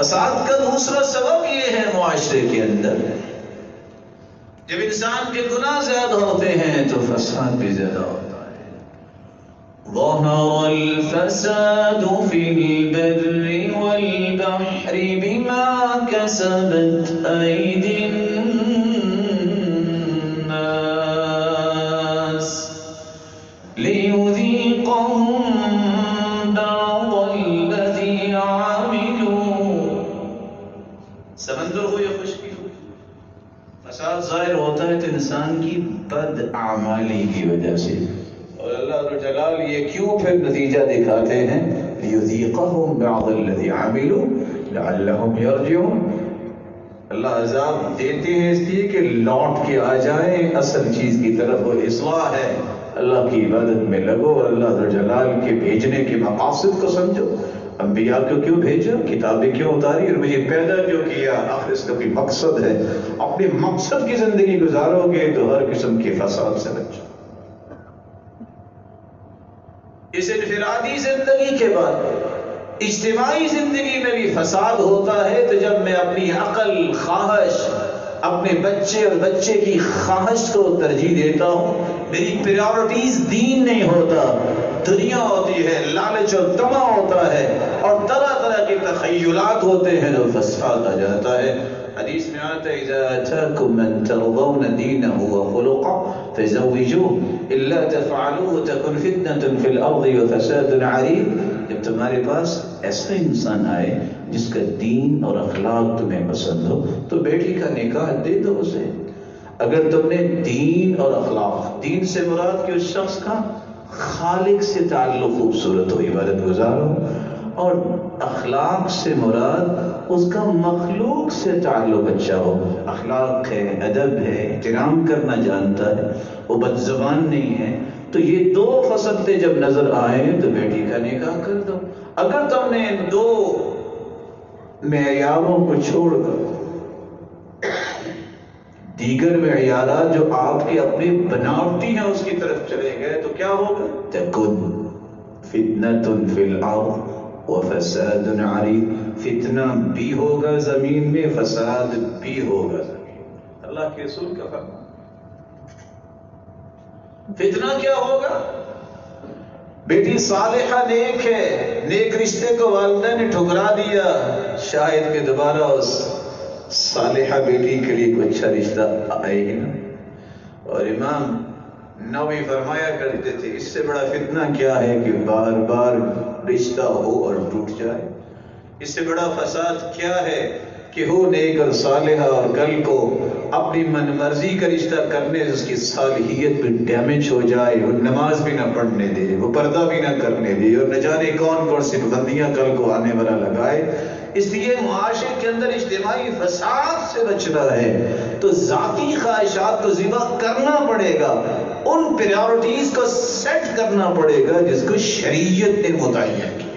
فساد کا دوسرا سبب یہ ہے معاشرے کے اندر، جب انسان کے گناہ زیادہ ہوتے ہیں تو فساد بھی زیادہ ہوتا ہے۔ ظہر الفساد فی البر والبحر بما کسبت ایدی الناس لیذیقہم بعض الذی عملوا۔ سمندر ہو یا خشکی ہو، فساد ظاہر ہوتا ہے تو انسان کی بد اعمالی کی وجہ سے، اور اللہ جلال یہ کیوں پھر نتیجہ دکھاتے ہیں، لیذیقہم بعض الذی عملوا لعلہم یرجعون۔ اللہ عذاب دیتے ہیں اس لیے کہ لوٹ کے آ جائیں اصل چیز کی طرف، وہ اصلاح ہے، اللہ کی عبادت میں لگو اور اللہ جلال کے بھیجنے کے مقاصد کو سمجھو۔ انبیاء کو کیوں بھیجا، کتابیں کیوں اتاری، اور مجھے پیدا کیوں کیا، آخر اس کا کوئی مقصد ہے۔ اپنے مقصد کی زندگی گزارو گے تو ہر قسم کے فساد سے بچو۔ اس انفرادی زندگی کے بعد اجتماعی زندگی میں بھی فساد ہوتا ہے، تو جب میں اپنی عقل، خواہش، اپنے بچے اور بچے کی خواہش کو ترجیح دیتا ہوں، میری پریورٹیز دین نہیں ہوتا، دنیا ہوتی ہے، لالچ اور طمع ہوتا ہے، اور طرح طرح کے تخیلات ہوتے ہیں، جو فساد آ جاتا ہے۔ حدیث میں آتا ہے اذا اتاکم من ترضون دینہ وخلقہ فزوجوہ الا تفعلوہ تکن فتنة فی الارض وفساد عریض۔ جب تمہارے پاس ایسا انسان آئے جس کا دین اور اخلاق تمہیں پسند ہو تو بیٹی کا نکاح دے دو اسے۔ اگر تم نے دین اور اخلاق، دین سے مراد کہ اس شخص کا خالق سے تعلق خوبصورت ہو، عبادت گزار ہو، اور اخلاق سے مراد اس کا مخلوق سے تعلق اچھا ہو، اخلاق ہے، ادب ہے، احترام کرنا جانتا ہے، وہ بد زبان نہیں ہے، تو یہ دو خصلتیں جب نظر آئیں تو بیٹی کا نکاح کر دو۔ اگر تم نے ان دو معیاروں کو چھوڑ کر دیگر معیارات جو آپ کے اپنے بناوٹی ہیں اس کی طرف چلے گئے تو کیا ہوگا؟ تکن فتنۃ فی الارض وفساد عریض، فتنہ بھی ہوگا زمین میں، فساد بھی ہوگا زمین۔ اللہ کے رسول کا فرمان۔ فتنہ کیا ہوگا؟ بیٹی صالحہ نیک ہے، نیک رشتے کو والدہ نے ٹھکرا دیا، شاید کہ دوبارہ اس صالحہ بیٹی کے لیے کوئی اچھا رشتہ آئے ہی نا۔ اور امام نووی فرمایا کرتے تھے اس سے بڑا فتنہ کیا ہے کہ بار بار رشتہ ہو اور ٹوٹ جائے، اس سے بڑا فساد کیا ہے کہ ہو نیک اور صالحہ اور کل کو اپنی من مرضی کا رشتہ کرنے سے اس کی صالحیت بھی ڈیمیج ہو جائے، وہ نماز بھی نہ پڑھنے دے، وہ پردہ بھی نہ کرنے دے، اور نہ جانے کون کون سی پابندیاں کل کو آنے والا لگائے۔ اس لیے معاشرے کے اندر اجتماعی فساد سے بچنا ہے تو ذاتی خواہشات کو ذبح کرنا پڑے گا، ان پریورٹیز کو سیٹ کرنا پڑے گا جس کو شریعت نے متعین کیا۔